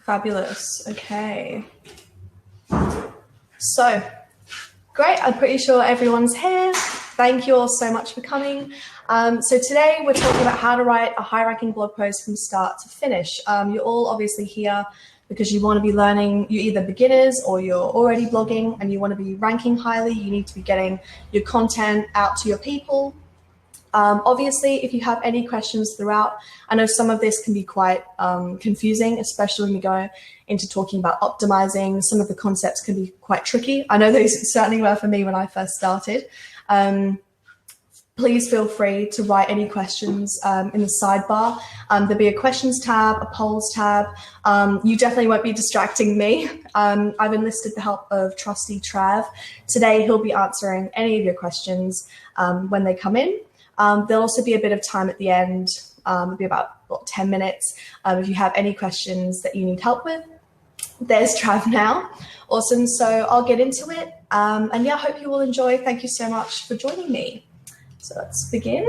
Fabulous. Okay. So, great. I'm pretty sure everyone's here. Thank you all so much for coming. So today we're talking about how to write a high-ranking blog post from start to finish. You're all obviously here because you want to be learning. You're either beginners or you're already blogging and you want to be ranking highly. You need to be getting your content out to your people. Obviously, if you have any questions throughout, I know some of this can be quite confusing, especially when we go into talking about optimizing. Some of the concepts can be quite tricky. I know those certainly were for me when I first started. Please feel free to write any questions in the sidebar. There'll be a questions tab, a polls tab. You definitely won't be distracting me. I've enlisted the help of trusty Trav. Today, he'll be answering any of your questions when they come in. There'll also be a bit of time at the end. It'll be about 10 minutes. If you have any questions that you need help with, there's Trav now. Awesome. So I'll get into it. And yeah, I hope you will enjoy. Thank you so much for joining me. So let's begin.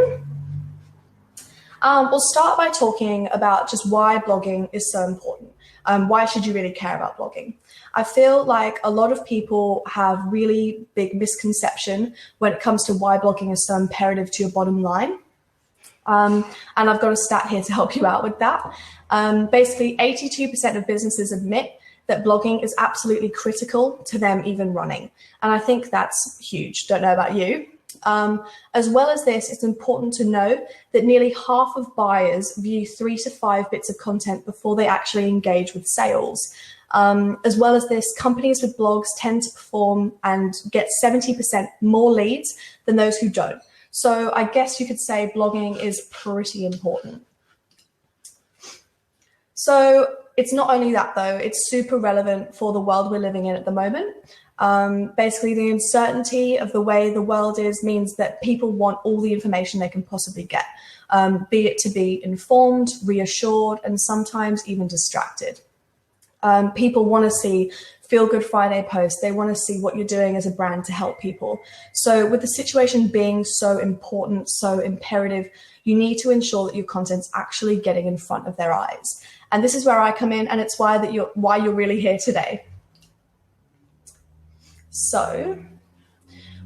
We'll start by talking about just why blogging is so important. Why should you really care about blogging? I feel like a lot of people have really big misconception when it comes to why blogging is so imperative to your bottom line. And I've got a stat here to help you out with that. Basically, 82% of businesses admit that blogging is absolutely critical to them even running. And I think that's huge. Don't know about you. As well as this, it's important to know that nearly half of buyers view 3 to 5 bits of content before they actually engage with sales. As well as this, companies with blogs tend to perform and get 70% more leads than those who don't. So I guess you could say blogging is pretty important. So it's not only that though, it's super relevant for the world we're living in at the moment. Basically, the uncertainty of the way the world is means that people want all the information they can possibly get, be it to be informed, reassured, and sometimes even distracted. People want to see Feel Good Friday posts. They want to see what you're doing as a brand to help people. So with the situation being so important, so imperative, you need to ensure that your content's actually getting in front of their eyes. And this is where I come in, and it's why you're really here today. So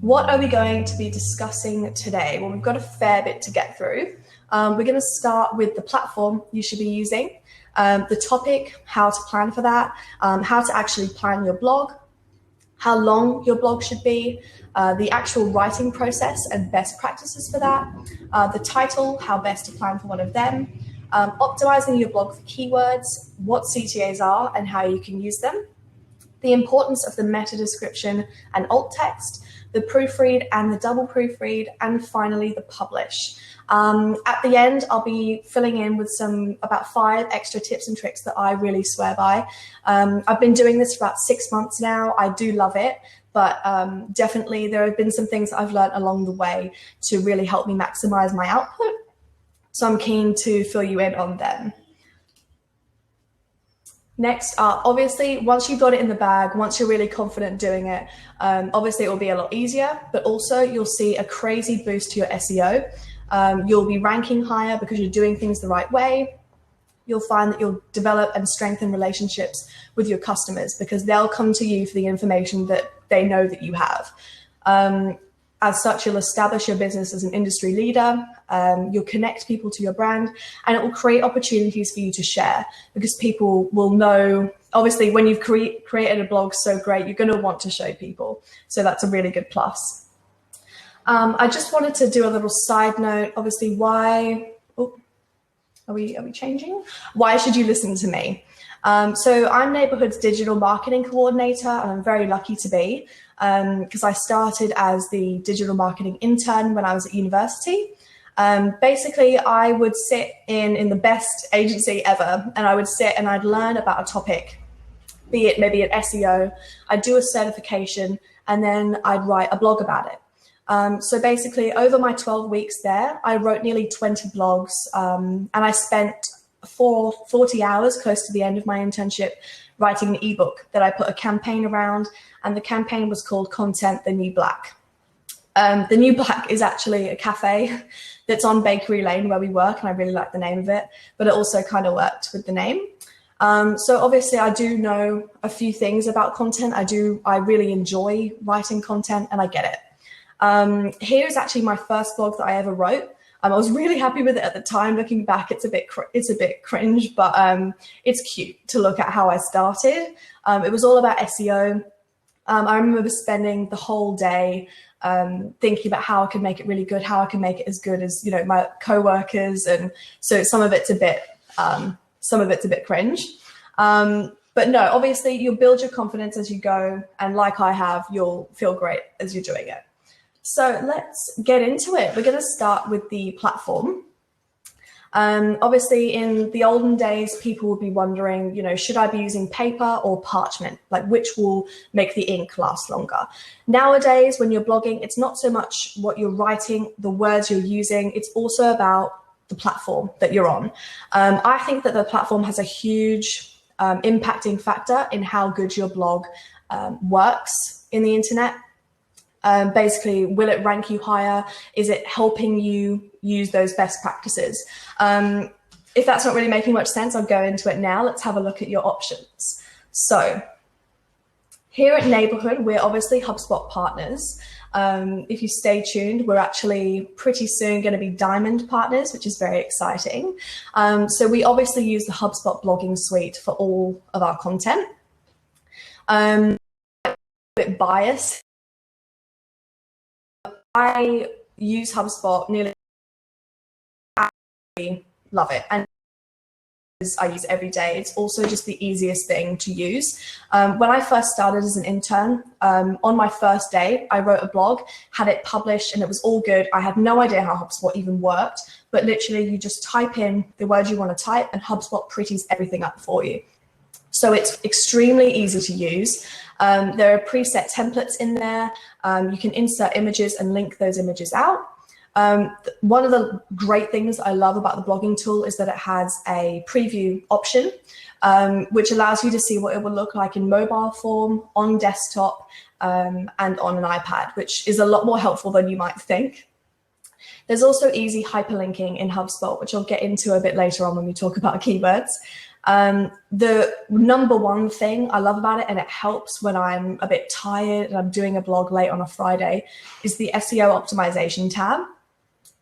what are we going to be discussing today? Well, we've got a fair bit to get through. We're going to start with the platform you should be using, the topic, how to plan for that, how to actually plan your blog, how long your blog should be, the actual writing process and best practices for that, the title, how best to plan for one of them, optimizing your blog for keywords, what CTAs are and how you can use them, the importance of the meta description and alt text, the proofread and the double proofread, and finally the publish. At the end, I'll be filling in with about 5 extra tips and tricks that I really swear by. I've been doing this for about 6 months now. I do love it, but definitely there have been some things that I've learned along the way to really help me maximize my output. So I'm keen to fill you in on them. Next up, obviously, once you've got it in the bag, once you're really confident doing it, obviously it will be a lot easier, but also you'll see a crazy boost to your SEO. You'll be ranking higher because you're doing things the right way. You'll find that you'll develop and strengthen relationships with your customers because they'll come to you for the information that they know that you have. As such, you'll establish your business as an industry leader, you'll connect people to your brand, and it will create opportunities for you to share because people will know, obviously, when you've created a blog so great, you're going to want to show people. So that's a really good plus. I just wanted to do a little side note, obviously, are we changing? Why should you listen to me? So I'm Neighborhood's digital marketing coordinator, and I'm very lucky to be because I started as the digital marketing intern when I was at university. Basically, I would sit in the best agency ever, and I would sit and I'd learn about a topic, be it maybe an SEO, I'd do a certification, and then I'd write a blog about it. So basically, over my 12 weeks there, I wrote nearly 20 blogs, and I spent 40 hours close to the end of my internship writing an ebook that I put a campaign around, and the campaign was called Content the New Black. The New Black is actually a cafe that's on Bakery Lane where we work, and I really like the name of it, but it also kind of worked with the name. So obviously I do know a few things about content. I really enjoy writing content, and I get it. Here is actually my first blog that I ever wrote. I was really happy with it at the time. Looking back, it's a bit cringe, but it's cute to look at how I started. It was all about SEO. I remember spending the whole day thinking about how I could make it really good, how I can make it as good as, you know, my coworkers, and so some of it's a bit cringe. But no, obviously you'll build your confidence as you go, and like I have, you'll feel great as you're doing it. So let's get into it. We're going to start with the platform. Obviously, in the olden days, people would be wondering, you know, should I be using paper or parchment? Like, which will make the ink last longer? Nowadays, when you're blogging, it's not so much what you're writing, the words you're using. It's also about the platform that you're on. I think that the platform has a huge impacting factor in how good your blog works in the internet. Basically, will it rank you higher? Is it helping you use those best practices? If that's not really making much sense, I'll go into it now. Let's have a look at your options. So here at Neighborhood, we're obviously HubSpot partners. If you stay tuned, we're actually pretty soon going to be Diamond partners, which is very exciting. So we obviously use the HubSpot blogging suite for all of our content. A bit biased. I use HubSpot nearly. I love it, and I use it every day. It's also just the easiest thing to use. When I first started as an intern, on my first day, I wrote a blog, had it published, and it was all good. I had no idea how HubSpot even worked, but literally you just type in the words you want to type, and HubSpot pretties everything up for you. So it's extremely easy to use. There are preset templates in there. You can insert images and link those images out. One of the great things I love about the blogging tool is that it has a preview option, which allows you to see what it will look like in mobile form, on desktop, and on an iPad, which is a lot more helpful than you might think. There's also easy hyperlinking in HubSpot, which I'll get into a bit later on when we talk about keywords. The number one thing I love about it, and it helps when I'm a bit tired and I'm doing a blog late on a Friday, is the SEO optimization tab.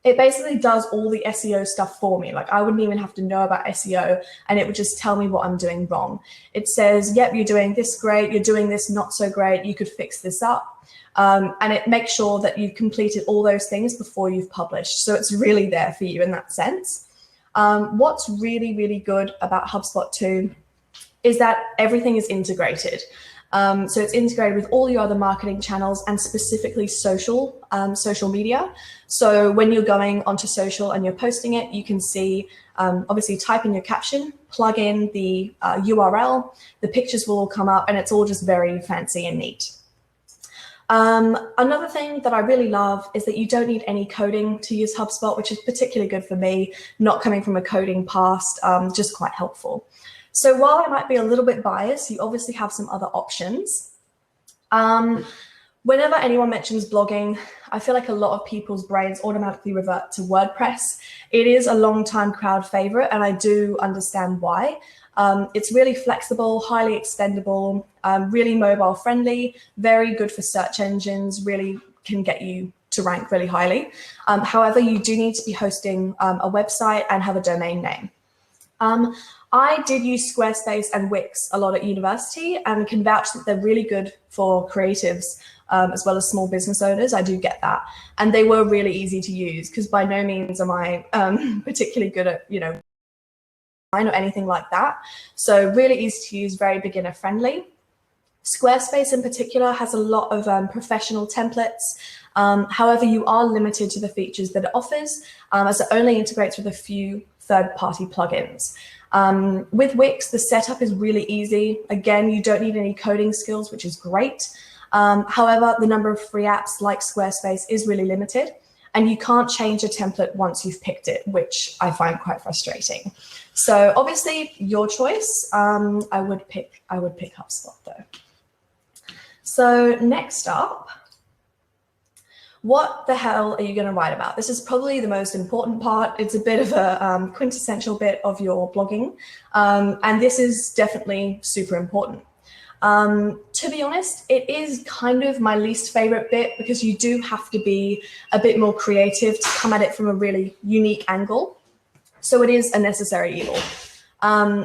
It basically does all the SEO stuff for me. Like, I wouldn't even have to know about SEO, and it would just tell me what I'm doing wrong. It says, yep, you're doing this great, you're doing this not so great, you could fix this up. And it makes sure that you've completed all those things before you've published. So it's really there for you in that sense. What's really, really good about HubSpot too is that everything is integrated. So it's integrated with all your other marketing channels, and specifically social media. So when you're going onto social and you're posting it, you can see, obviously type in your caption, plug in the URL, the pictures will all come up, and it's all just very fancy and neat. Another thing that I really love is that you don't need any coding to use HubSpot, which is particularly good for me, not coming from a coding past, just quite helpful. So while I might be a little bit biased, you obviously have some other options. Whenever anyone mentions blogging, I feel like a lot of people's brains automatically revert to WordPress. It is a long-time crowd favorite, and I do understand why. It's really flexible, highly extendable, really mobile friendly, very good for search engines, really can get you to rank really highly. However, you do need to be hosting a website and have a domain name. I did use Squarespace and Wix a lot at university, and can vouch that they're really good for creatives as well as small business owners. I do get that. And they were really easy to use, because by no means am I particularly good at, you know, or anything like that. So really easy to use, very beginner friendly. Squarespace in particular has a lot of professional templates. However, you are limited to the features that it offers, as it only integrates with a few third-party plugins. With Wix, the setup is really easy. Again, you don't need any coding skills, which is great. However, the number of free apps like Squarespace is really limited, and you can't change a template once you've picked it, which I find quite frustrating. So obviously your choice. I would pick HubSpot though. So next up, What the hell are you going to write about? This is probably the most important part. It's a bit of a quintessential bit of your blogging. And this is definitely super important. To be honest, it is kind of my least favorite bit because you do have to be a bit more creative to come at it from a really unique angle. So it is a necessary evil.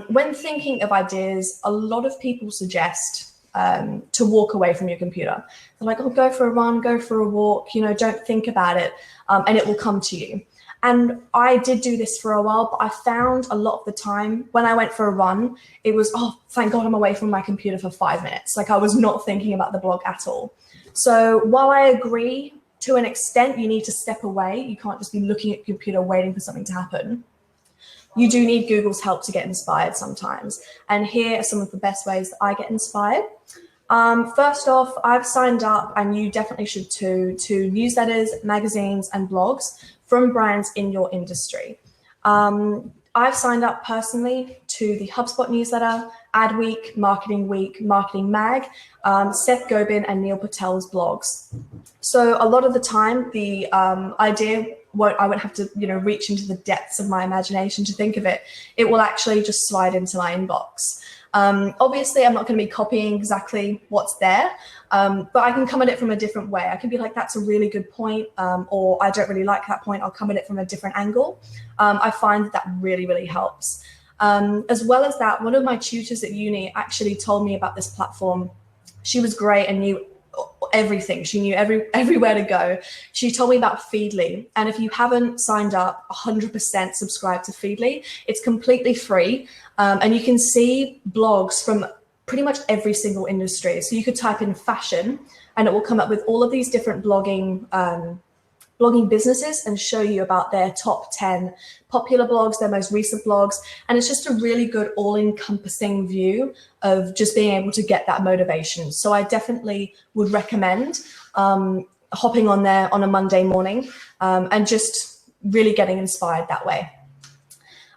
When thinking of ideas, a lot of people suggest to walk away from your computer. They're like, oh, go for a run, go for a walk, don't think about it, and it will come to you. And I did do this for a while, but I found a lot of the time when I went for a run, it was, oh, thank God I'm away from my computer for 5 minutes. Like I was not thinking about the blog at all. So while I agree to an extent, you need to step away. You can't just be looking at your computer waiting for something to happen. You do need Google's help to get inspired sometimes. And here are some of the best ways that I get inspired. First off, I've signed up, and you definitely should too, to newsletters, magazines, and blogs from brands in your industry. I've signed up personally to the HubSpot newsletter, Adweek, Marketing Week, Marketing Mag, Seth Godin and Neil Patel's blogs. So a lot of the time, the idea I won't have to, reach into the depths of my imagination to think of it. It will actually just slide into my inbox. Obviously, I'm not going to be copying exactly what's there, but I can come at it from a different way. I can be like, that's a really good point, or I don't really like that point. I'll come at it from a different angle. I find that really, really helps. As well as that, one of my tutors at uni actually told me about this platform. She was great and knew everything. She knew everywhere to go. She told me about Feedly. And if you haven't signed up, 100% subscribe to Feedly. It's completely free. And you can see blogs from pretty much every single industry. So you could type in fashion and it will come up with all of these different blogging businesses and show you about their top 10 popular blogs, their most recent blogs. And it's just a really good all-encompassing view of just being able to get that motivation. So I definitely would recommend hopping on there on a Monday morning and just really getting inspired that way.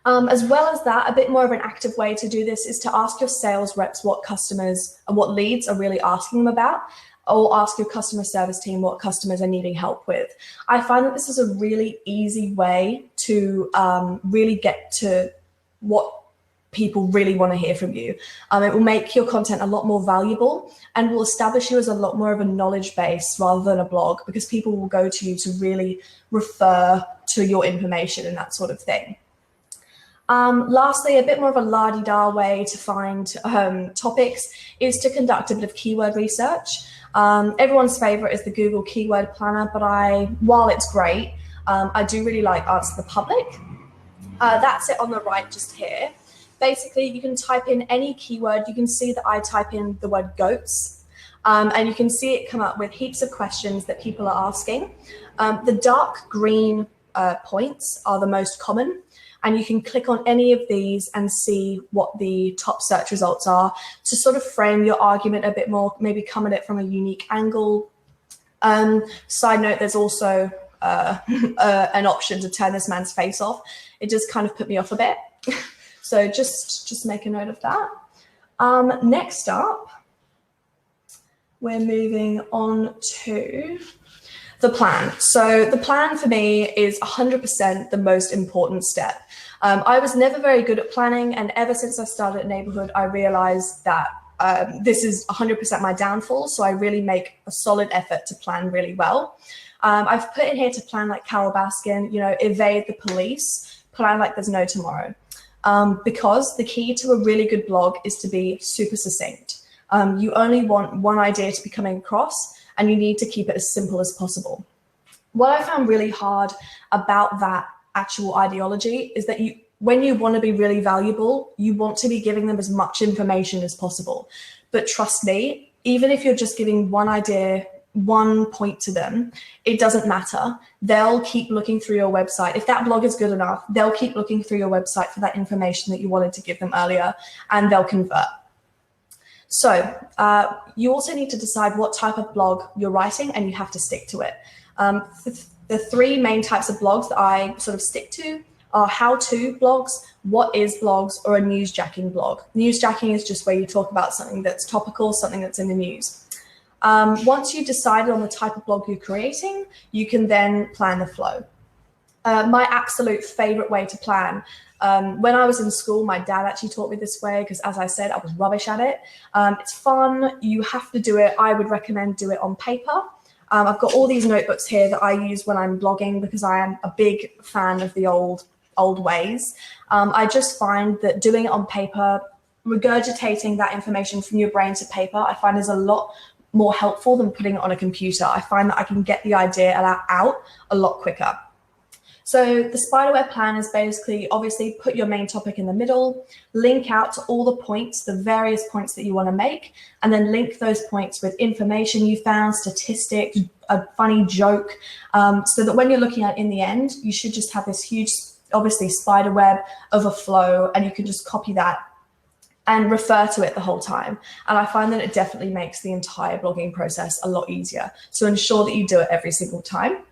As well as that, a bit more of an active way to do this is to ask your sales reps what customers and what leads are really asking them about, or ask your customer service team what customers are needing help with. I find that this is a really easy way to really get to what people really want to hear from you. It will make your content a lot more valuable and will establish you as a lot more of a knowledge base rather than a blog, because people will go to you to really refer to your information and that sort of thing. Lastly, a bit more of a la-di-da way to find topics is to conduct a bit of keyword research. Everyone's favorite is the Google Keyword Planner, but while it's great, I do really like Answer the Public. That's it on the right just here. Basically, you can type in any keyword. You can see that I type in the word goats, and you can see it come up with heaps of questions that people are asking. The dark green points are the most common. And you can click on any of these and see what the top search results are to sort of frame your argument a bit more, maybe come at it from a unique angle. Side note, there's also an option to turn this man's face off. It does kind of put me off a bit. So just make a note of that. Next up, we're moving on to the plan. So the plan for me is 100% the most important step. I was never very good at planning, and ever since I started at Neighborhood, I realized that this is 100% my downfall. So I really make a solid effort to plan really well. I've put in here to plan like Carol Baskin, evade the police, plan like there's no tomorrow. Because the key to a really good blog is to be super succinct. You only want one idea to be coming across, and you need to keep it as simple as possible. What I found really hard about that actual ideology is that when you want to be really valuable, you want to be giving them as much information as possible. But trust me, even if you're just giving one idea, one point to them, it doesn't matter. They'll keep looking through your website. If that blog is good enough, they'll keep looking through your website for that information that you wanted to give them earlier, and they'll convert. So you also need to decide what type of blog you're writing, and you have to stick to it. The three main types of blogs that I sort of stick to are how-to blogs, what is blogs, or a newsjacking blog. Newsjacking is just where you talk about something that's topical, something that's in the news. Once you've decided on the type of blog you're creating, you can then plan the flow. My absolute favorite way to plan. When I was in school, my dad actually taught me this way because, as I said, I was rubbish at it. It's fun. You have to do it. I would recommend do it on paper. I've got all these notebooks here that I use when I'm blogging because I am a big fan of the old ways. I just find that doing it on paper, regurgitating that information from your brain to paper, I find is a lot more helpful than putting it on a computer. I find that I can get the idea out a lot quicker. So the spiderweb plan is basically, obviously, put your main topic in the middle, link out to all the points, the various points that you want to make, and then link those points with information you found, statistics, a funny joke, so that when you're looking at it in the end, you should just have this huge, obviously, spiderweb of a flow, and you can just copy that and refer to it the whole time. And I find that it definitely makes the entire blogging process a lot easier. So ensure that you do it every single time.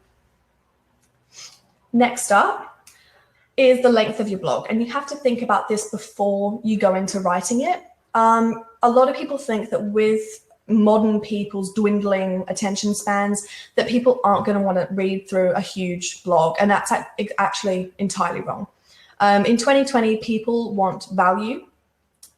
Next up is the length of your blog. And you have to think about this before you go into writing it. A lot of people think that with modern people's dwindling attention spans, that people aren't going to want to read through a huge blog. And that's actually entirely wrong. In 2020, people want value.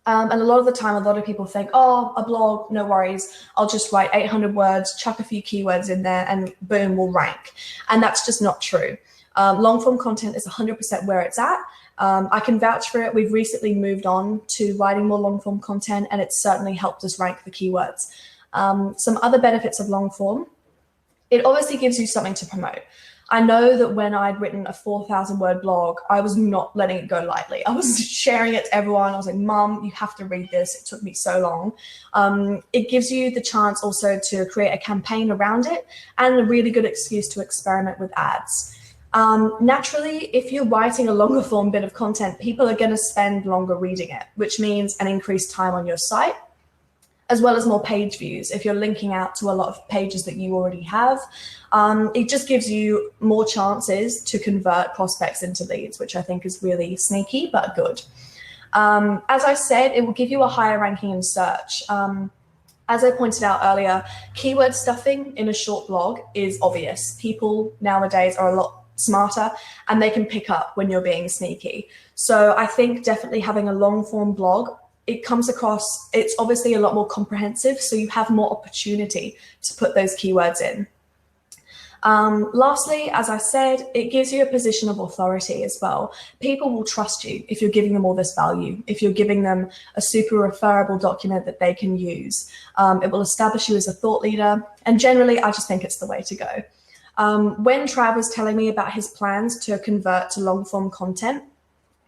And a lot of the time, a lot of people think, oh, a blog, no worries. I'll just write 800 words, chuck a few keywords in there, and boom, we'll rank. And that's just not true. Long form content is 100% where it's at. I can vouch for it. We've recently moved on to writing more long form content, and it's certainly helped us rank the keywords. Some other benefits of long form, it obviously gives you something to promote. I know that when I'd written a 4,000 word blog, I was not letting it go lightly. I was sharing it to everyone. I was like, Mum, you have to read this. It took me so long. It gives you the chance also to create a campaign around it and a really good excuse to experiment with ads. Naturally, if you're writing a longer form bit of content, people are going to spend longer reading it, which means an increased time on your site, as well as more page views. If you're linking out to a lot of pages that you already have, it just gives you more chances to convert prospects into leads, which I think is really sneaky, but good. As I said, it will give you a higher ranking in search. As I pointed out earlier, keyword stuffing in a short blog is obvious. People nowadays are a lot smarter and they can pick up when you're being sneaky. So I think definitely having a long form blog, it comes across, it's obviously a lot more comprehensive, so you have more opportunity to put those keywords in. Lastly, as I said, it gives you a position of authority as well. People will trust you if you're giving them all this value, if you're giving them a super referable document that they can use. It will establish you as a thought leader, and generally, I just think it's the way to go. When Trav was telling me about his plans to convert to long form content,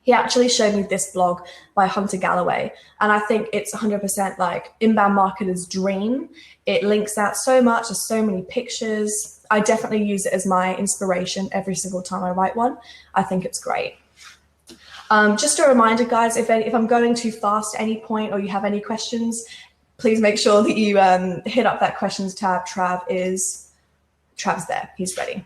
he actually showed me this blog by Hunter Galloway. And I think it's 100% like inbound marketer's dream. It links out so much, there's so many pictures. I definitely use it as my inspiration every single time I write one. I think it's great. Just a reminder, guys, if I'm going too fast at any point or you have any questions, please make sure that you hit up that questions tab. Trav's there, he's ready.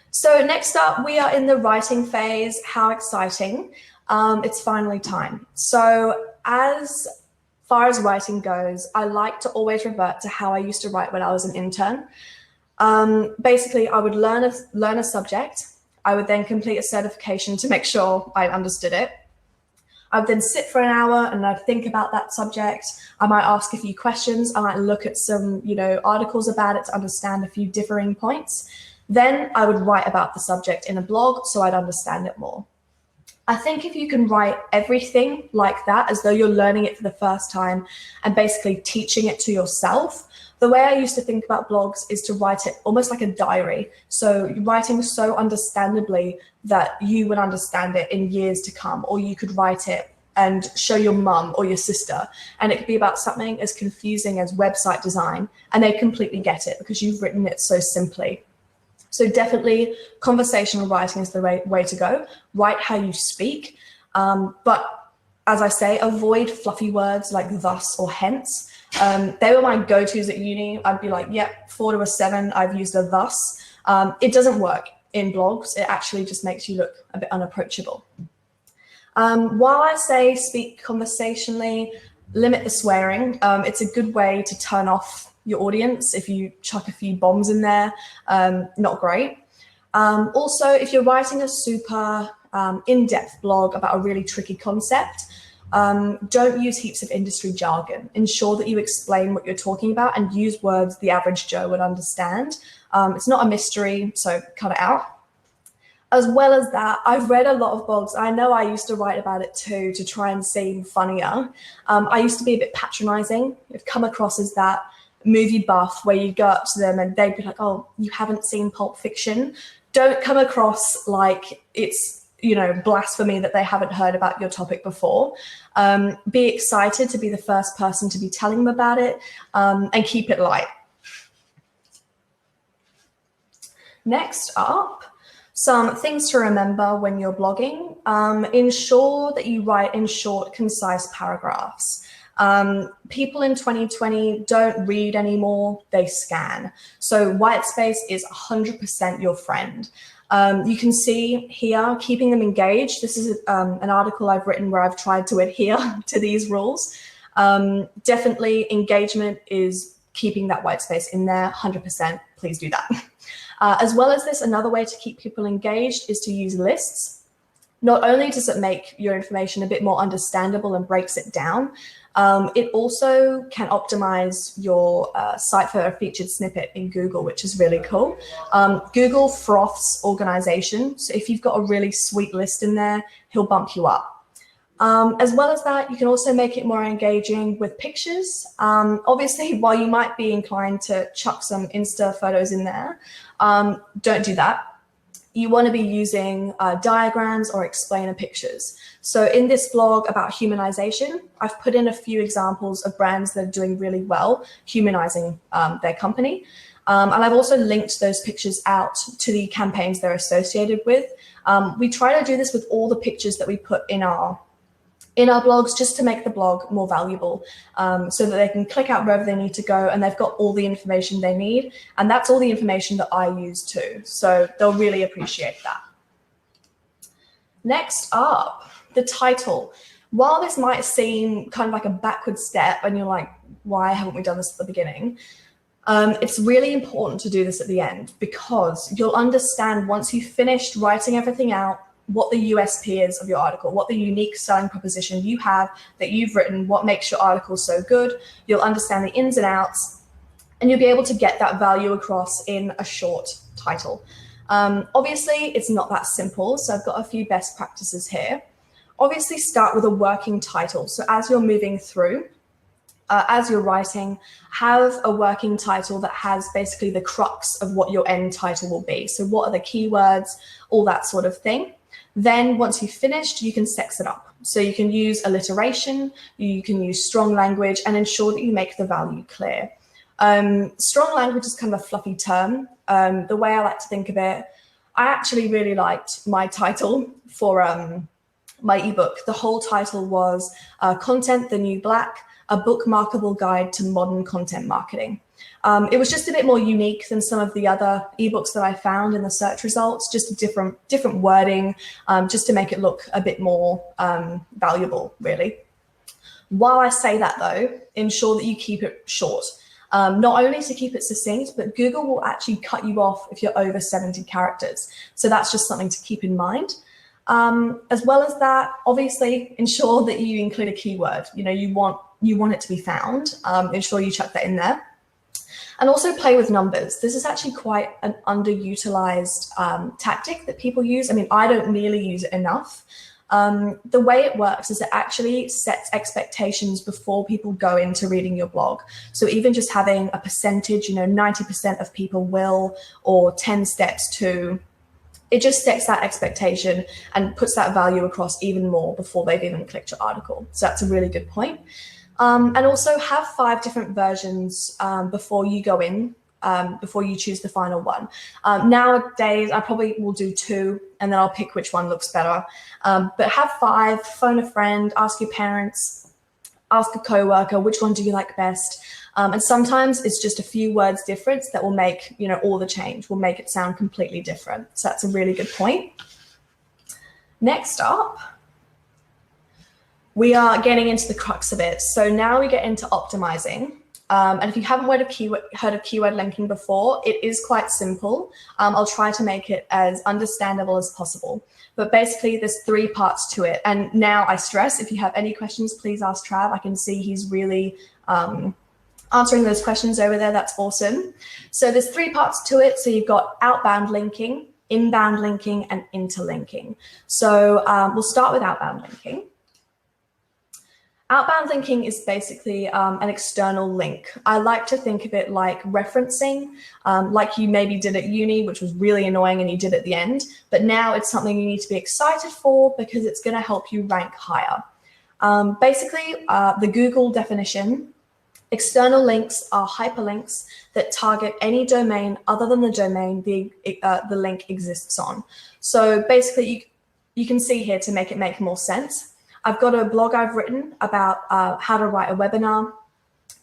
So next up, we are in the writing phase. How exciting. It's finally time. So as far as writing goes, I like to always revert to how I used to write when I was an intern. Basically, I would learn a subject. I would then complete a certification to make sure I understood it. I would then sit for an hour and I'd think about that subject. I might ask a few questions. I might look at some, articles about it to understand a few differing points. Then I would write about the subject in a blog so I'd understand it more. I think if you can write everything like that, as though you're learning it for the first time and basically teaching it to yourself, the way I used to think about blogs is to write it almost like a diary. So writing so understandably that you would understand it in years to come, or you could write it and show your mum or your sister. And it could be about something as confusing as website design, and they completely get it because you've written it so simply. So definitely conversational writing is the way to go. Write how you speak. But as I say, avoid fluffy words like thus or hence. They were my go-tos at uni. I'd be like, yep, 4 to a 7, I've used a thus. It doesn't work in blogs. It actually just makes you look a bit unapproachable. While I say speak conversationally, limit the swearing. It's a good way to turn off your audience if you chuck a few bombs in there. Not great. Also, if you're writing a super in-depth blog about a really tricky concept, don't use heaps of industry jargon. Ensure that you explain what you're talking about and use words the average Joe would understand. It's not a mystery, so cut it out. As well as that, I've read a lot of blogs. I know I used to write about it too, to try and seem funnier. I used to be a bit patronizing. I've come across as that movie buff where you go up to them and they'd be like, oh, you haven't seen Pulp Fiction. Don't come across like it's, you know, blasphemy that they haven't heard about your topic before. Be excited to be the first person to be telling them about it, and keep it light. Next up, some things to remember when you're blogging. Ensure that you write in short, concise paragraphs. People in 2020 don't read anymore, they scan. So white space is 100% your friend. You can see here, keeping them engaged. This is an article I've written where I've tried to adhere to these rules. Definitely engagement is keeping that white space in there, 100%, please do that. As well as this, another way to keep people engaged is to use lists. Not only does it make your information a bit more understandable and breaks it down, it also can optimize your site for a featured snippet in Google, which is really cool. Google froths organization. So if you've got a really sweet list in there, he'll bump you up. As well as that, you can also make it more engaging with pictures. Obviously, while you might be inclined to chuck some Insta photos in there, don't do that. You want to be using diagrams or explainer pictures. So in this blog about humanization, I've put in a few examples of brands that are doing really well humanizing their company. And I've also linked those pictures out to the campaigns they're associated with. We try to do this with all the pictures that we put in our blogs, just to make the blog more valuable, so that they can click out wherever they need to go and they've got all the information they need. And that's all the information that I use too. So they'll really appreciate that. Next up, the title. While this might seem kind of like a backward step and you're like, why haven't we done this at the beginning? It's really important to do this at the end, because you'll understand once you've finished writing everything out, what the USP is of your article, what the unique selling proposition you have that you've written, what makes your article so good. You'll understand the ins and outs, and you'll be able to get that value across in a short title. Obviously, it's not that simple, so I've got a few best practices here. Obviously, start with a working title. So as you're moving through, as you're writing, have a working title that has basically the crux of what your end title will be. So what are the keywords, all that sort of thing. Then once you've finished, you can sex it up. So you can use alliteration, you can use strong language, and ensure that you make the value clear. Strong language is kind of a fluffy term. The way I like to think of it, I actually really liked my title for my ebook. The whole title was Content, the New Black, a bookmarkable guide to modern content marketing. It was just a bit more unique than some of the other ebooks that I found in the search results, just a different wording, just to make it look a bit more valuable, really. While I say that though, ensure that you keep it short. Not only to keep it succinct, but Google will actually cut you off if you're over 70 characters. So that's just something to keep in mind. As well as that, obviously ensure that you include a keyword. You know, you want it to be found. Ensure you chuck that in there. And also play with numbers. This is actually quite an underutilized tactic that people use. I mean, I don't really use it enough. The way it works is it actually sets expectations before people go into reading your blog. So even just having a percentage, 90% of people will, or 10 steps to, it just sets that expectation and puts that value across even more before they've even clicked your article. So that's a really good point. And also have 5 different versions before you go in, before you choose the final one. Nowadays, I probably will do 2 and then I'll pick which one looks better. But have 5, phone a friend, ask your parents, ask a coworker, which one do you like best? And sometimes it's just a few words difference that will make, all the change, will make it sound completely different. So that's a really good point. Next up, we are getting into the crux of it. So now we get into optimizing. And if you haven't heard of keyword linking before, it is quite simple. I'll try to make it as understandable as possible. But basically, there's 3 parts to it. And now I stress, if you have any questions, please ask Trav. I can see he's really answering those questions over there. That's awesome. So there's 3 parts to it. So you've got outbound linking, inbound linking, and interlinking. So we'll start with outbound linking. Outbound linking is basically an external link. I like to think of it like referencing, like you maybe did at uni, which was really annoying and you did at the end. But now it's something you need to be excited for because it's going to help you rank higher. Basically, the Google definition, external links are hyperlinks that target any domain other than the domain the link exists on. So basically, you can see here to make it make more sense. I've got a blog I've written about how to write a webinar.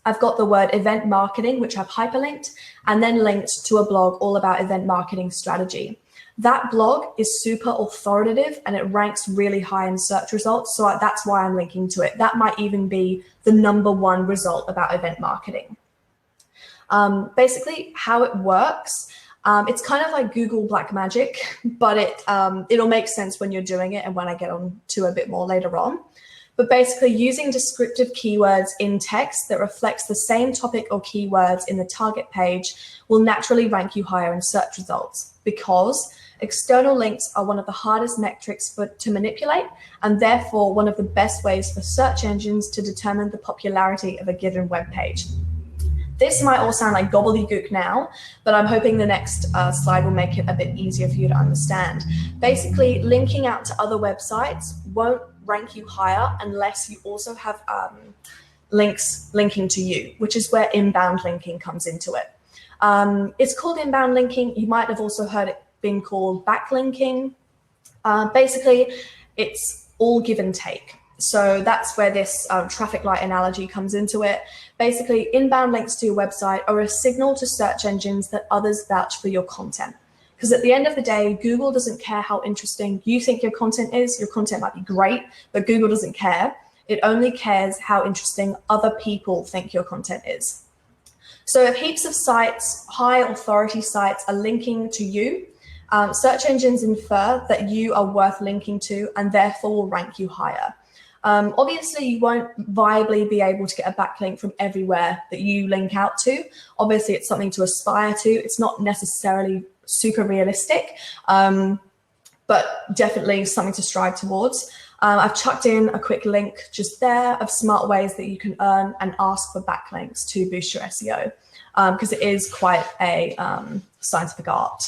I've got the word event marketing, which I've hyperlinked, and then linked to a blog all about event marketing strategy. That blog is super authoritative and it ranks really high in search results. So that's why I'm linking to it. That might even be the #1 result about event marketing. Basically, how it works, it's kind of like Google Black Magic, but it'll make sense when you're doing it and when I get on to a bit more later on. But basically, using descriptive keywords in text that reflects the same topic or keywords in the target page will naturally rank you higher in search results because external links are one of the hardest metrics to manipulate and therefore one of the best ways for search engines to determine the popularity of a given web page. This might all sound like gobbledygook now, but I'm hoping the next slide will make it a bit easier for you to understand. Basically, linking out to other websites won't rank you higher unless you also have links linking to you, which is where inbound linking comes into it. It's called inbound linking. You might have also heard it being called backlinking. Basically, it's all give and take. So that's where this traffic light analogy comes into it. Basically, inbound links to your website are a signal to search engines that others vouch for your content. Because at the end of the day, Google doesn't care how interesting you think your content is. Your content might be great, but Google doesn't care. It only cares how interesting other people think your content is. So if heaps of sites, high authority sites, are linking to you, search engines infer that you are worth linking to and therefore will rank you higher. Obviously, you won't viably be able to get a backlink from everywhere that you link out to. Obviously, it's something to aspire to. It's not necessarily super realistic, but definitely something to strive towards. I've chucked in a quick link just there of smart ways that you can earn and ask for backlinks to boost your SEO, because it is quite a scientific art.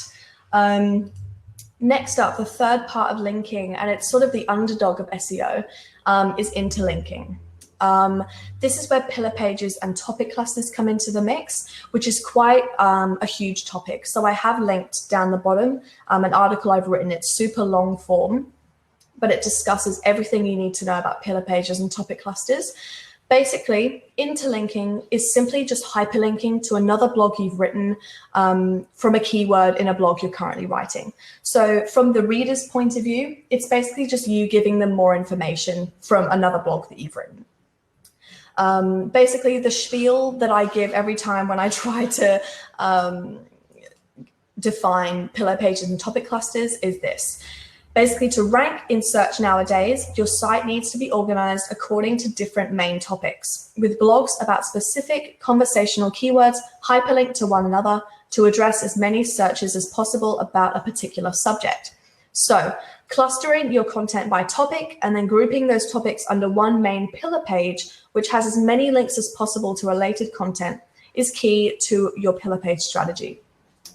Next up, the third part of linking, and it's sort of the underdog of SEO, is interlinking. This is where pillar pages and topic clusters come into the mix, which is quite a huge topic. So I have linked down the bottom an article I've written. It's super long form, but it discusses everything you need to know about pillar pages and topic clusters. Basically, interlinking is simply just hyperlinking to another blog you've written from a keyword in a blog you're currently writing. So from the reader's point of view, it's basically just you giving them more information from another blog that you've written. Basically, the spiel that I give every time when I try to define pillar pages and topic clusters is this. Basically, to rank in search nowadays, your site needs to be organized according to different main topics, with blogs about specific conversational keywords hyperlinked to one another to address as many searches as possible about a particular subject. So, clustering your content by topic and then grouping those topics under one main pillar page, which has as many links as possible to related content, is key to your pillar page strategy.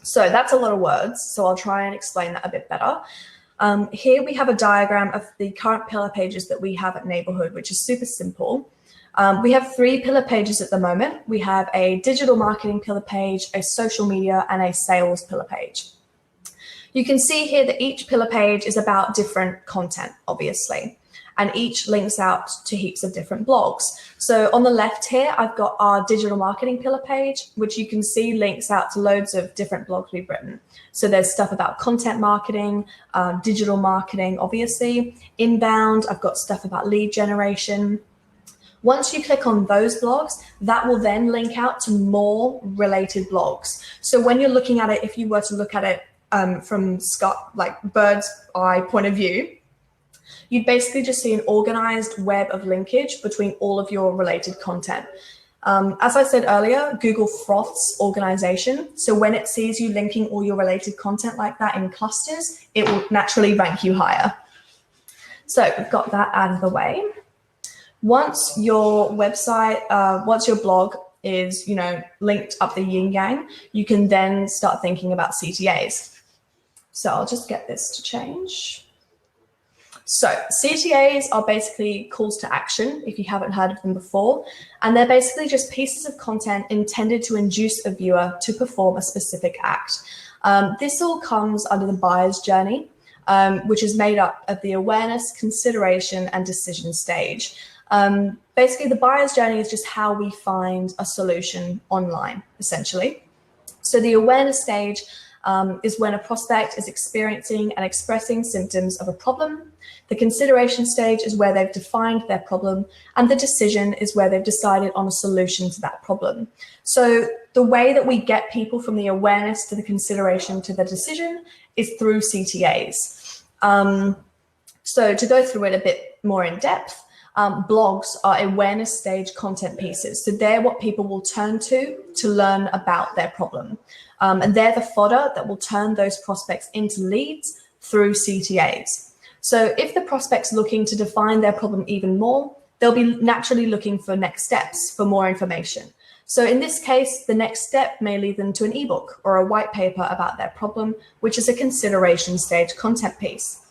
So that's a lot of words, so I'll try and explain that a bit better. Here we have a diagram of the current pillar pages that we have at Neighborhood, which is super simple. We have 3 pillar pages at the moment. We have a digital marketing pillar page, a social media, and a sales pillar page. You can see here that each pillar page is about different content, obviously, and each links out to heaps of different blogs. So on the left here, I've got our digital marketing pillar page, which you can see links out to loads of different blogs we've written. So there's stuff about content marketing, digital marketing, obviously. Inbound, I've got stuff about lead generation. Once you click on those blogs, that will then link out to more related blogs. So when you're looking at it, if you were to look at it from bird's eye point of view, you'd basically just see an organized web of linkage between all of your related content. As I said earlier, Google froths organization. So when it sees you linking all your related content like that in clusters, it will naturally rank you higher. So we've got that out of the way. Once your website, once your blog is, linked up the yin yang, you can then start thinking about CTAs. So I'll just get this to change. So CTAs are basically calls to action, if you haven't heard of them before, and they're basically just pieces of content intended to induce a viewer to perform a specific act. This all comes under the buyer's journey, which is made up of the awareness, consideration, and decision stage. Basically, the buyer's journey is just how we find a solution online, essentially. So the awareness stage is when a prospect is experiencing and expressing symptoms of a problem. The consideration stage is where they've defined their problem, and the decision is where they've decided on a solution to that problem. So the way that we get people from the awareness to the consideration to the decision is through CTAs. So to go through it a bit more in depth, blogs are awareness stage content pieces. So they're what people will turn to learn about their problem. And they're the fodder that will turn those prospects into leads through CTAs. So if the prospect's looking to define their problem even more, they'll be naturally looking for next steps, for more information. So in this case, the next step may lead them to an ebook or a white paper about their problem, which is a consideration stage content piece.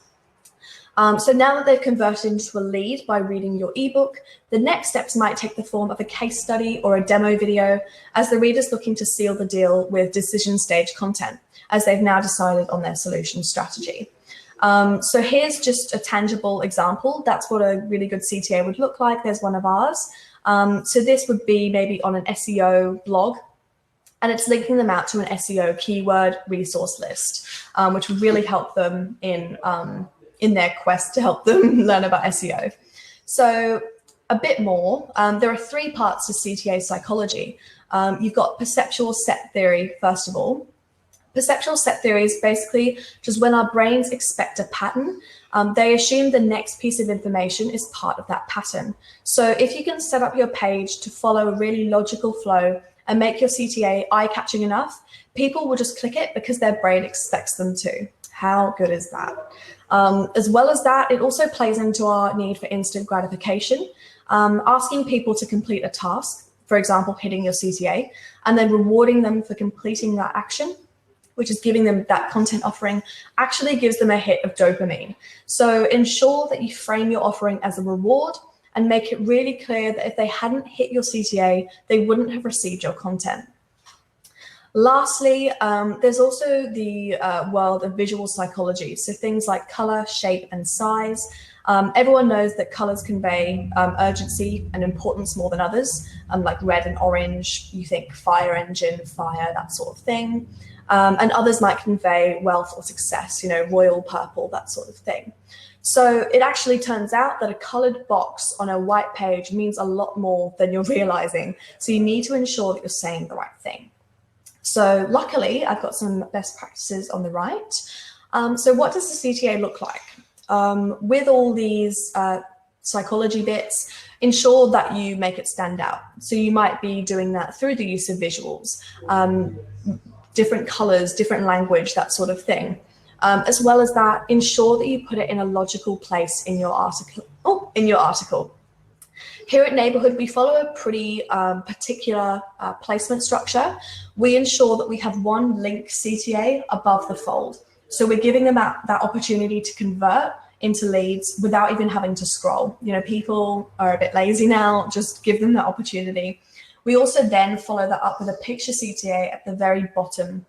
So now that they've converted into a lead by reading your ebook, the next steps might take the form of a case study or a demo video, as the reader's looking to seal the deal with decision stage content, as they've now decided on their solution strategy. So here's just a tangible example. That's what a really good CTA would look like. There's one of ours. So this would be maybe on an SEO blog, and it's linking them out to an SEO keyword resource list, which would really help them in their quest to help them learn about SEO. So a bit more, there are 3 parts to CTA psychology. You've got perceptual set theory, first of all. Perceptual set theory is basically just when our brains expect a pattern, they assume the next piece of information is part of that pattern. So if you can set up your page to follow a really logical flow and make your CTA eye-catching enough, people will just click it because their brain expects them to. How good is that? As well as that, it also plays into our need for instant gratification, asking people to complete a task, for example, hitting your CTA, and then rewarding them for completing that action, which is giving them that content offering, actually gives them a hit of dopamine. So ensure that you frame your offering as a reward and make it really clear that if they hadn't hit your CTA, they wouldn't have received your content. Lastly, there's also the world of visual psychology. So things like color, shape, and size. Everyone knows that colors convey urgency and importance more than others. Like red and orange, you think fire engine, fire, that sort of thing. And others might convey wealth or success, royal purple, that sort of thing. So it actually turns out that a colored box on a white page means a lot more than you're realizing. So you need to ensure that you're saying the right thing. So luckily, I've got some best practices on the right. So what does the CTA look like? With all these psychology bits, ensure that you make it stand out. So you might be doing that through the use of visuals, different colors, different language, that sort of thing. As well as that, ensure that you put it in a logical place in your article. Here at Neighborhood, we follow a pretty particular placement structure. We ensure that we have one link CTA above the fold. So we're giving them that opportunity to convert into leads without even having to scroll. People are a bit lazy now, just give them that opportunity. We also then follow that up with a picture CTA at the very bottom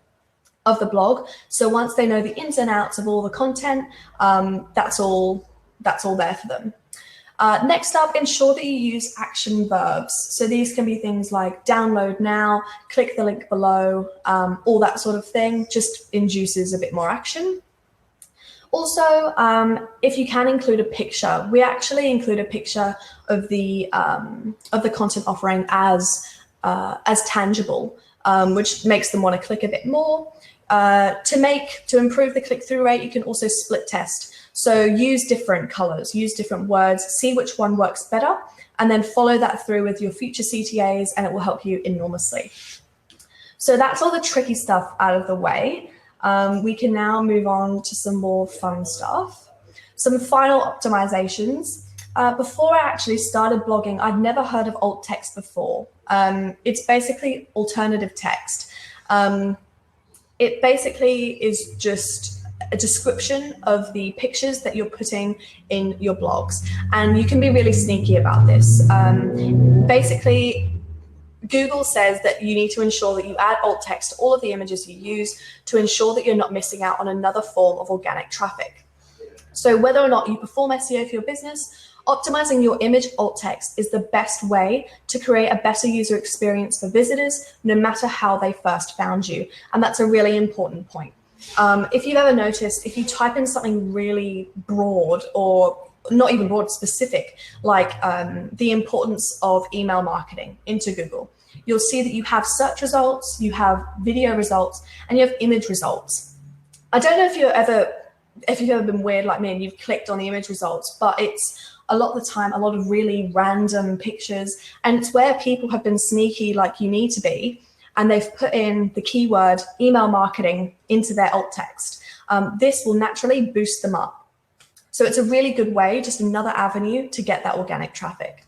of the blog. So once they know the ins and outs of all the content, that's all there for them. Next up, ensure that you use action verbs. So these can be things like download now, click the link below, all that sort of thing, just induces a bit more action. Also, if you can include a picture, we actually include a picture of the content offering as tangible, which makes them want to click a bit more. To improve the click-through rate, you can also split test. So use different colors, use different words, see which one works better, and then follow that through with your future CTAs, and it will help you enormously. So that's all the tricky stuff out of the way. We can now move on to some more fun stuff. Some final optimizations. Before I actually started blogging, I'd never heard of alt text before. It's basically alternative text. It basically is just a description of the pictures that you're putting in your blogs. And you can be really sneaky about this. Basically, Google says that you need to ensure that you add alt text to all of the images you use to ensure that you're not missing out on another form of organic traffic. So whether or not you perform SEO for your business, optimizing your image alt text is the best way to create a better user experience for visitors, no matter how they first found you. And that's a really important point. If you've ever noticed, if you type in something really broad or not even broad, specific, like the importance of email marketing into Google, you'll see that you have search results, you have video results, and you have image results. I don't know if you've ever been weird like me and you've clicked on the image results, but it's a lot of the time a lot of really random pictures, and it's where people have been sneaky like you need to be, and they've put in the keyword email marketing into their alt text. This will naturally boost them up. So it's a really good way, just another avenue to get that organic traffic.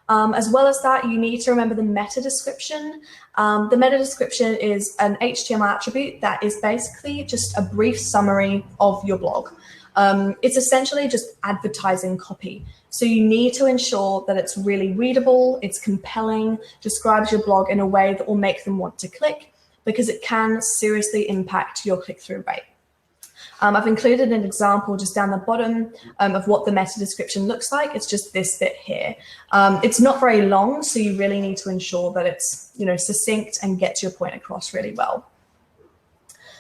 As well as that, you need to remember the meta description. The meta description is an HTML attribute that is basically just a brief summary of your blog. It's essentially just advertising copy. So you need to ensure that it's really readable, it's compelling, describes your blog in a way that will make them want to click, because it can seriously impact your click-through rate. I've included an example just down the bottom of what the meta description looks like. It's just this bit here. It's not very long, so you really need to ensure that it's, succinct and gets your point across really well.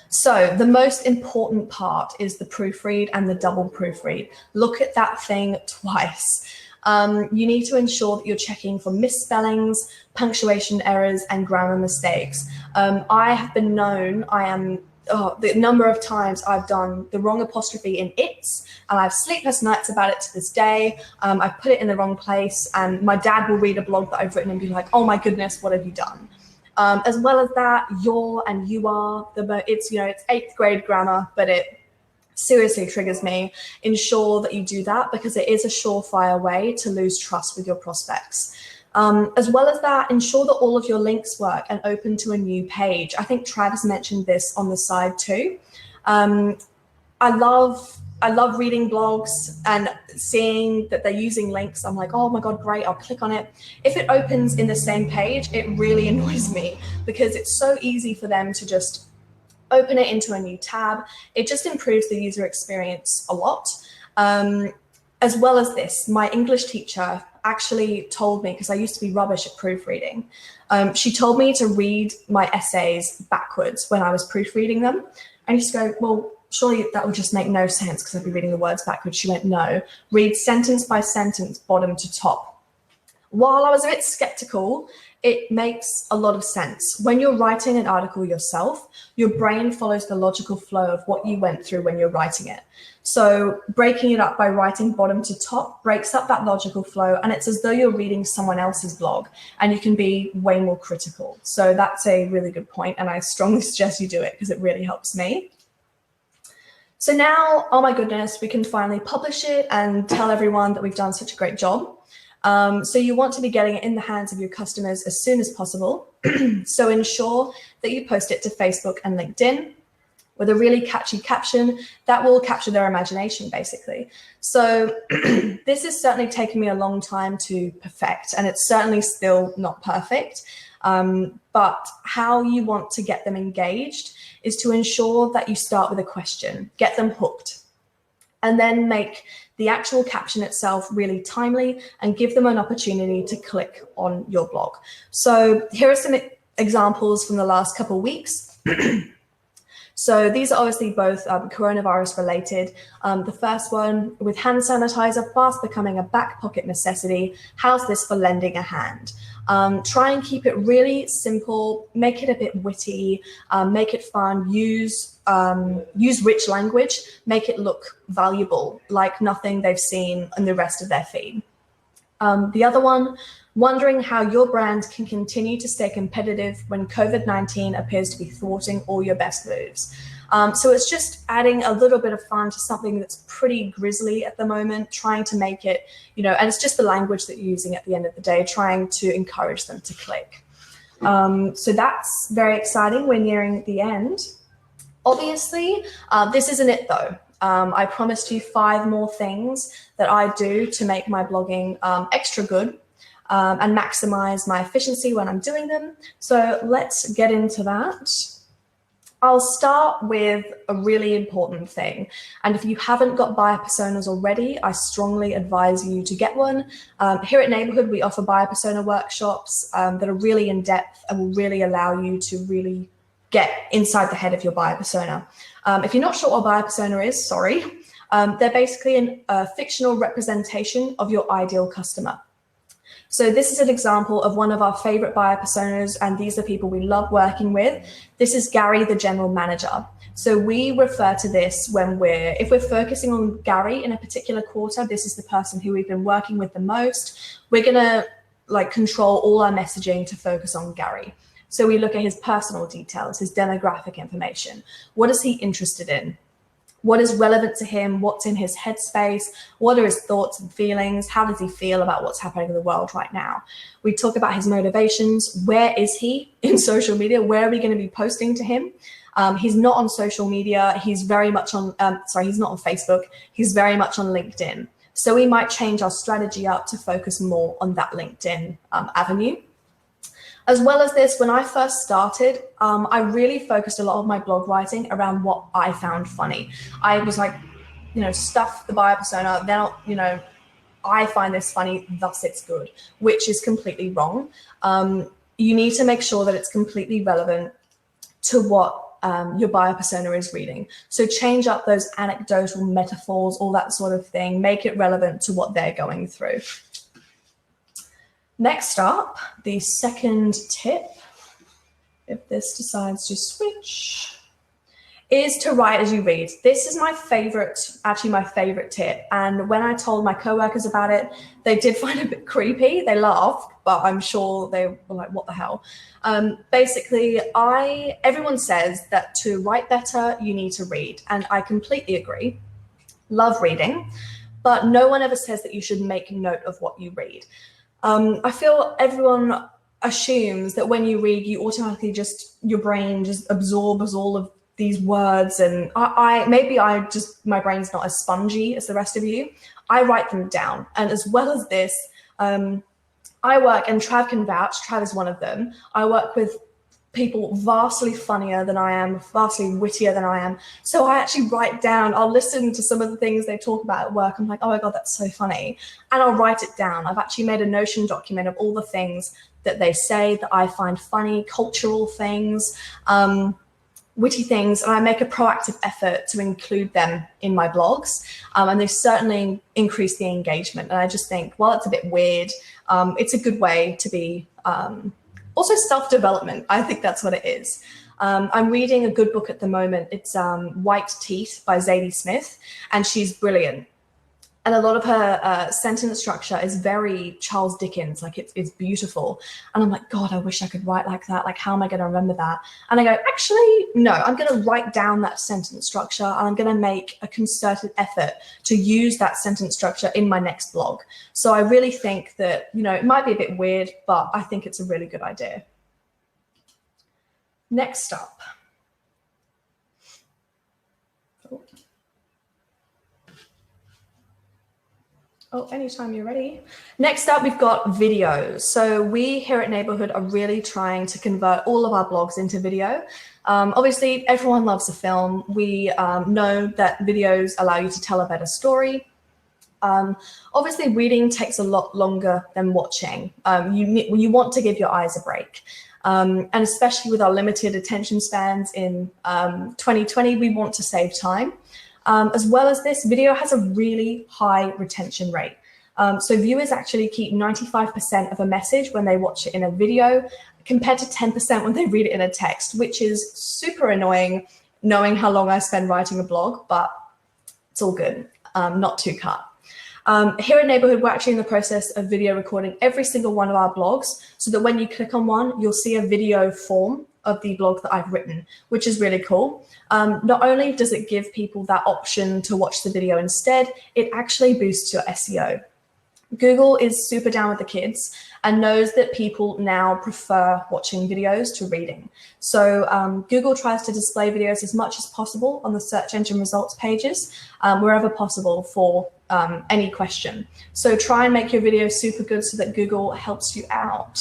So the most important part is the proofread and the double proofread. Look at that thing twice. You need to ensure that you're checking for misspellings, punctuation errors, and grammar mistakes. I have been known, the number of times I've done the wrong apostrophe in its, and I have sleepless nights about it to this day. I've put it in the wrong place, and my dad will read a blog that I've written and be like, oh my goodness, what have you done? As well as that, your and you are, it's 8th grade grammar, but it seriously triggers me. Ensure that you do that, because it is a surefire way to lose trust with your prospects. As well as that, ensure that all of your links work and open to a new page. I think Travis mentioned this on the side too. I love reading blogs and seeing that they're using links. I'm like, oh my God, great, I'll click on it. If it opens in the same page, it really annoys me, because it's so easy for them to just open it into a new tab. It just improves the user experience a lot. As well as this, my English teacher actually told me, because I used to be rubbish at proofreading, she told me to read my essays backwards when I was proofreading them. And I used to go, well, surely that would just make no sense because I'd be reading the words backwards. She went, no, read sentence by sentence, bottom to top. While I was a bit skeptical, it makes a lot of sense. When you're writing an article yourself, your brain follows the logical flow of what you went through when you're writing it. So breaking it up by writing bottom to top breaks up that logical flow, and it's as though you're reading someone else's blog, and you can be way more critical. So that's a really good point, and I strongly suggest you do it because it really helps me. So now, oh my goodness, we can finally publish it and tell everyone that we've done such a great job. So you want to be getting it in the hands of your customers as soon as possible. So ensure that you post it to Facebook and LinkedIn with a really catchy caption that will capture their imagination, basically. So this has certainly taken me a long time to perfect, and it's certainly still not perfect. But how you want to get them engaged is to ensure that you start with a question, get them hooked, and then make the actual caption itself really timely and give them an opportunity to click on your blog. So here are some examples from the last couple of weeks. So these are obviously both coronavirus related. The first one, with hand sanitizer fast becoming a back pocket necessity, how's this for lending a hand? Try and keep it really simple, make it a bit witty, make it fun, use rich language, make it look valuable, like nothing they've seen in the rest of their feed. The other one, wondering how your brand can continue to stay competitive when COVID-19 appears to be thwarting all your best moves. So it's just adding a little bit of fun to something that's pretty grisly at the moment, trying to make it, and it's just the language that you're using at the end of the day, trying to encourage them to click. So that's very exciting. We're nearing the end. Obviously, this isn't it though. I promised you 5 more things that I do to make my blogging extra good and maximize my efficiency when I'm doing them. So let's get into that. I'll start with a really important thing. And if you haven't got buyer personas already, I strongly advise you to get one. Here at Neighborhood, we offer buyer persona workshops that are really in depth and will really allow you to really get inside the head of your buyer persona. If you're not sure what a buyer persona is, sorry. They're basically a fictional representation of your ideal customer. So this is an example of one of our favorite buyer personas, and these are people we love working with. This is Gary, the general manager. So we refer to this if we're focusing on Gary in a particular quarter, this is the person who we've been working with the most. We're gonna control all our messaging to focus on Gary. So we look at his personal details, his demographic information. What is he interested in? What is relevant to him? What's in his headspace? What are his thoughts and feelings? How does he feel about what's happening in the world right now? We talk about his motivations. Where is he in social media? Where are we going to be posting to him? He's not on social media. He's very much on, he's not on Facebook. He's very much on LinkedIn. So we might change our strategy up to focus more on that LinkedIn avenue. As well as this, when I first started, I really focused a lot of my blog writing around what I found funny. I was like, stuff the buyer persona, then, I find this funny, thus it's good, which is completely wrong. You need to make sure that it's completely relevant to what your buyer persona is reading. So change up those anecdotal metaphors, all that sort of thing, make it relevant to what they're going through. Next up, the second tip, if this decides to switch, is to write as you read. This is my favorite tip. And when I told my coworkers about it, they did find it a bit creepy. They laughed, but I'm sure they were like, what the hell? Basically, everyone says that to write better, you need to read. And I completely agree. Love reading, but no one ever says that you should make note of what you read. I feel everyone assumes that when you read, you automatically your brain just absorbs all of these words. And my brain's not as spongy as the rest of you. I write them down. And as well as this, I work, and Trav can vouch, Trav is one of them. I work with people vastly funnier than I am, vastly wittier than I am. So I actually write down, I'll listen to some of the things they talk about at work. I'm like, oh my God, that's so funny. And I'll write it down. I've actually made a Notion document of all the things that they say that I find funny, cultural things, witty things, and I make a proactive effort to include them in my blogs. And they certainly increase the engagement. And I just think, while it's a bit weird, it's a good way to be, also self-development. I think that's what it is. I'm reading a good book at the moment. It's White Teeth by Zadie Smith, and she's brilliant. And a lot of her sentence structure is very Charles Dickens, like it's beautiful. And I'm like, God, I wish I could write like that. Like, how am I going to remember that? And I go, actually, no, I'm going to write down that sentence structure, and I'm going to make a concerted effort to use that sentence structure in my next blog. So I really think that, it might be a bit weird, but I think it's a really good idea. Next up. Oh, anytime you're ready. Next up, we've got videos. So we here at Neighborhood are really trying to convert all of our blogs into video. Obviously, everyone loves a film. We know that videos allow you to tell a better story. Obviously, reading takes a lot longer than watching. You want to give your eyes a break. And especially with our limited attention spans in 2020, we want to save time. As well as this, video has a really high retention rate. So viewers actually keep 95% of a message when they watch it in a video, compared to 10% when they read it in a text, which is super annoying knowing how long I spend writing a blog, but it's all good, not too cut. Here at Neighborhood, we're actually in the process of video recording every single one of our blogs, so that when you click on one, you'll see a video form of the blog that I've written, which is really cool. Not only does it give people that option to watch the video instead, it actually boosts your SEO. Google is super down with the kids and knows that people now prefer watching videos to reading. So Google tries to display videos as much as possible on the search engine results pages, wherever possible for any question. So try and make your video super good so that Google helps you out.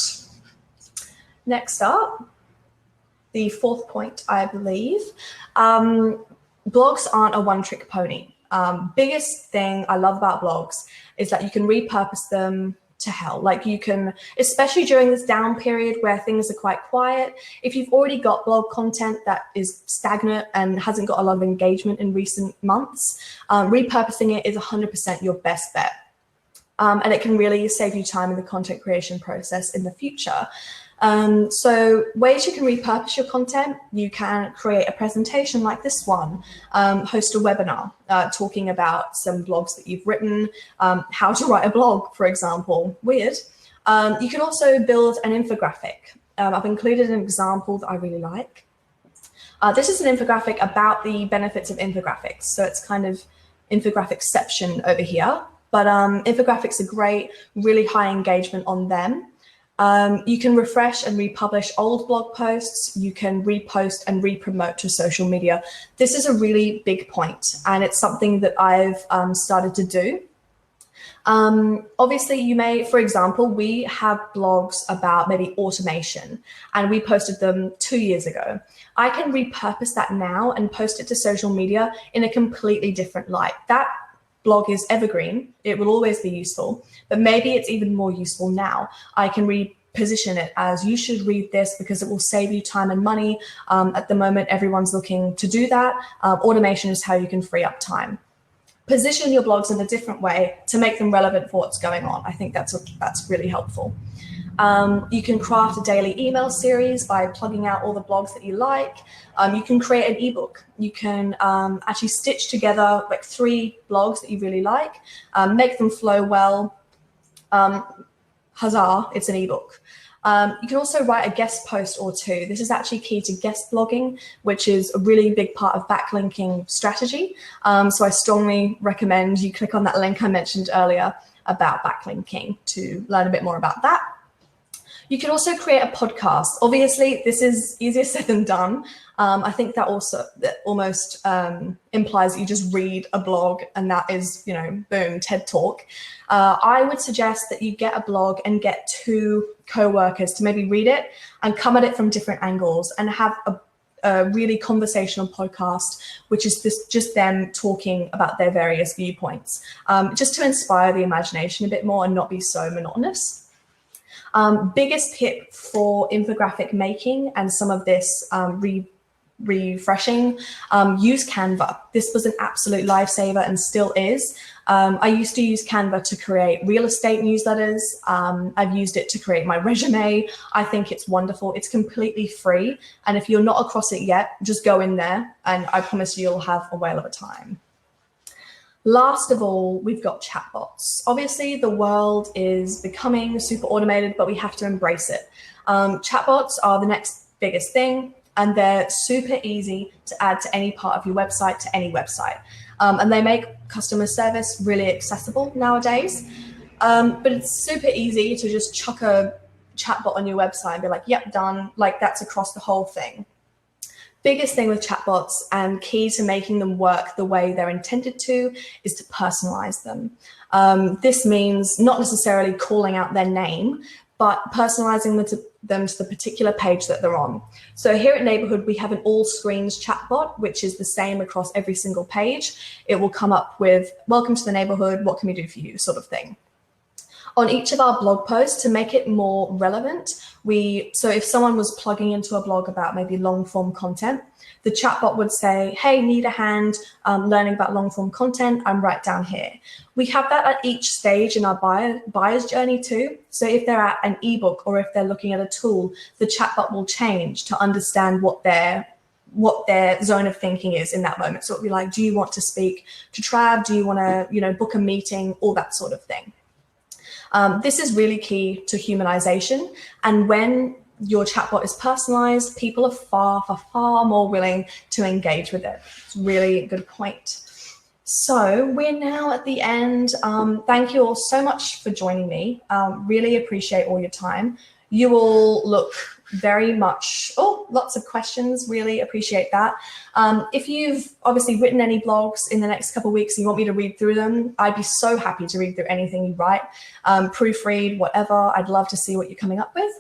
Next up, the fourth point, I believe, blogs aren't a one-trick pony. Biggest thing I love about blogs is that you can repurpose them to hell. Like you can, especially during this down period where things are quite quiet, if you've already got blog content that is stagnant and hasn't got a lot of engagement in recent months, repurposing it is 100% your best bet. And it can really save you time in the content creation process in the future. So ways you can repurpose your content: you can create a presentation like this one, host a webinar talking about some blogs that you've written, how to write a blog, for example. Weird. You can also build an infographic. I've included an example that I really like. This is an infographic about the benefits of infographics. So it's kind of infographic-ception over here, but infographics are great, really high engagement on them. You can refresh and republish old blog posts. You can repost and re-promote to social media. This is a really big point, and it's something that I've started to do. Obviously, you may, for example, we have blogs about maybe automation, and we posted them 2 years ago. I can repurpose that now and post it to social media in a completely different light. That blog is evergreen. It will always be useful, but maybe it's even more useful now. I can reposition it as, you should read this because it will save you time and money. At the moment, everyone's looking to do that. Automation is how you can free up time. Position your blogs in a different way to make them relevant for what's going on. I think that's really helpful. You can craft a daily email series by plugging out all the blogs that you like. You can create an ebook. You can actually stitch together like 3 blogs that you really like, make them flow well. Huzzah, it's an ebook. You can also write a guest post or 2. This is actually key to guest blogging, which is a really big part of backlinking strategy. So I strongly recommend you click on that link I mentioned earlier about backlinking to learn a bit more about that. You can also create a podcast. Obviously, this is easier said than done. I think that almost implies that you just read a blog and that is, boom, TED Talk. I would suggest that you get a blog and get 2 co-workers to maybe read it and come at it from different angles and have a really conversational podcast, which is just them talking about their various viewpoints, just to inspire the imagination a bit more and not be so monotonous. Biggest tip for infographic making and some of this refreshing, use Canva. This was an absolute lifesaver and still is. I used to use Canva to create real estate newsletters. I've used it to create my resume. I think it's wonderful. It's completely free. And if you're not across it yet, just go in there and I promise you'll have a whale of a time. Last of all, we've got chatbots. Obviously, the world is becoming super automated, but we have to embrace it. Chatbots are the next biggest thing, and they're super easy to add to any part of your website, to any website. And they make customer service really accessible nowadays. But it's super easy to just chuck a chatbot on your website and be like, yep, done. Like that's across the whole thing. Biggest thing with chatbots and key to making them work the way they're intended to is to personalize them. This means not necessarily calling out their name, but personalizing them to the particular page that they're on. So here at Neighborhood, we have an all screens chatbot, which is the same across every single page. It will come up with, welcome to the neighborhood, what can we do for you, sort of thing. On each of our blog posts, to make it more relevant, so if someone was plugging into a blog about maybe long form content, the chatbot would say, hey, need a hand learning about long form content? I'm right down here. We have that at each stage in our buyer's journey too. So if they're at an ebook or if they're looking at a tool, the chatbot will change to understand what their zone of thinking is in that moment. So it'll be like, do you want to speak to Trav? Do you want to, book a meeting? All that sort of thing. This is really key to humanization. And when your chatbot is personalized, people are far more willing to engage with it. It's really a good point. So we're now at the end. Thank you all so much for joining me. Really appreciate all your time. You all look very much, lots of questions, really appreciate that. If you've obviously written any blogs in the next couple of weeks and you want me to read through them, I'd be so happy to read through anything you write, proofread, whatever. I'd love to see what you're coming up with.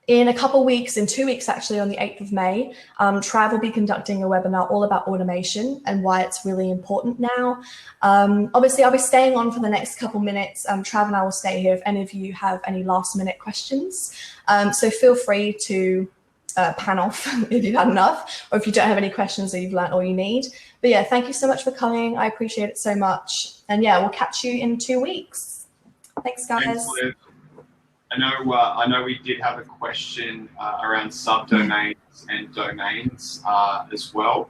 In a couple of weeks, in 2 weeks actually, on the 8th of May, Trav will be conducting a webinar all about automation and why it's really important now. Obviously, I'll be staying on for the next couple minutes. Trav and I will stay here if any of you have any last minute questions. So feel free to pan off if you've had enough, or if you don't have any questions or you've learned all you need. But yeah, thank you so much for coming. I appreciate it so much. And yeah, we'll catch you in 2 weeks. Thanks, guys. Thanks, Liv. I know we did have a question around subdomains and domains as well.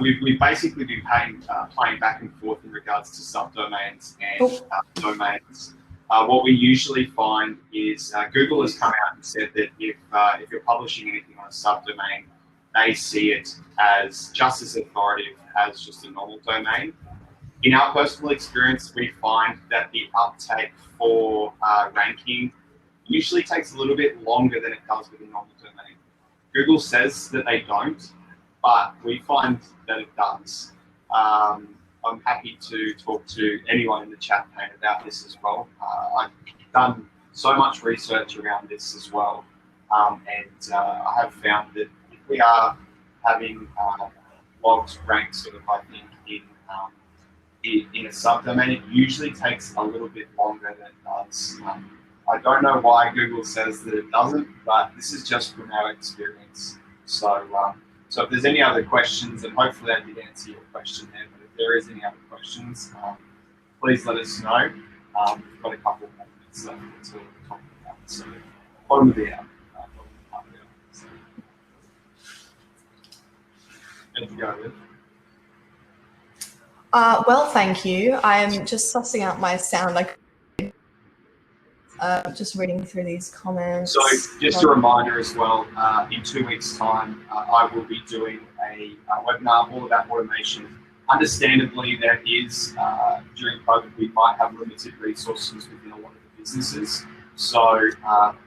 We've basically been playing back and forth in regards to subdomains and domains. What we usually find is Google has come out and said that if you're publishing anything on a subdomain, they see it as just as authoritative as just a normal domain. In our personal experience, we find that the uptake for ranking usually takes a little bit longer than it does with a normal domain. Google says that they don't, but we find that it does. I'm happy to talk to anyone in the chat pane about this as well. I've done so much research around this as well, and I have found that if we are having logs ranked sort of, I think, in a subdomain, it usually takes a little bit longer than it does. I don't know why Google says that it doesn't, but this is just from our experience. So if there's any other questions, and hopefully I did answer your question there, but if there is any other questions, please let us know. We've got a couple more minutes left until the top of that. So bottom of the hour. So, there you go, Liv. Well, thank you. I'm just sussing out my sound. Just reading through these comments. So just a reminder as well, in 2 weeks' time, I will be doing a webinar all about automation. Understandably, there is, during COVID, we might have limited resources within a lot of the businesses. So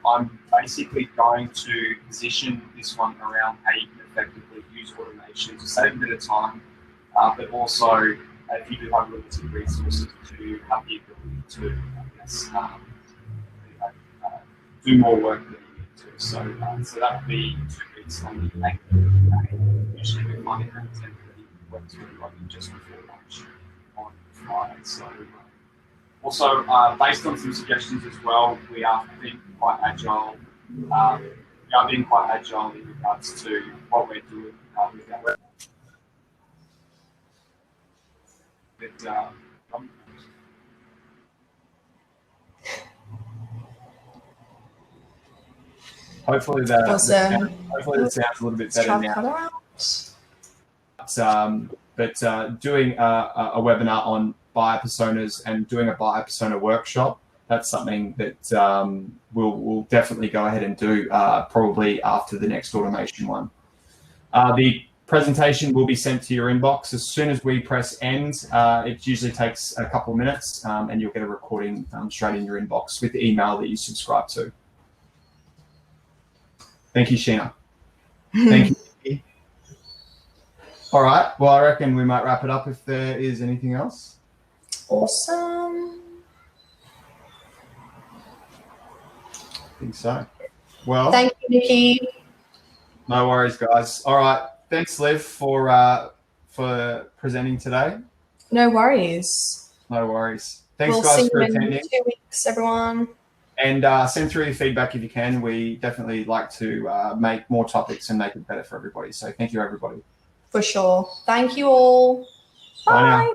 I'm basically going to position this one around how you can effectively use automation to save a bit of time, but also if you do have limited resources to have the ability to, do more work than you need to. So that would be 2 weeks on the 8th of May. Usually we find it around 10:30, works really well just before lunch on Friday. So also based on some suggestions as well, we are being quite agile. We are being quite agile in regards to what we're doing with our web. Hopefully that sounds a little bit better now. But doing a webinar on buyer personas and doing a buyer persona workshop, that's something that we'll definitely go ahead and do probably after the next automation one. The presentation will be sent to your inbox as soon as we press end. It usually takes a couple of minutes, and you'll get a recording straight in your inbox with the email that you subscribe to. Thank you, Sheena. Thank you. All right. Well, I reckon we might wrap it up if there is anything else. Awesome. I think so. Well, thank you, Nikki. No worries, guys. All right. Thanks, Liv, for presenting today. No worries. No worries. Thanks, we'll guys, see for you in attending. 2 weeks, everyone. And send through your feedback if you can. We definitely like to make more topics and make it better for everybody. So thank you, everybody. For sure. Thank you all. Bye now.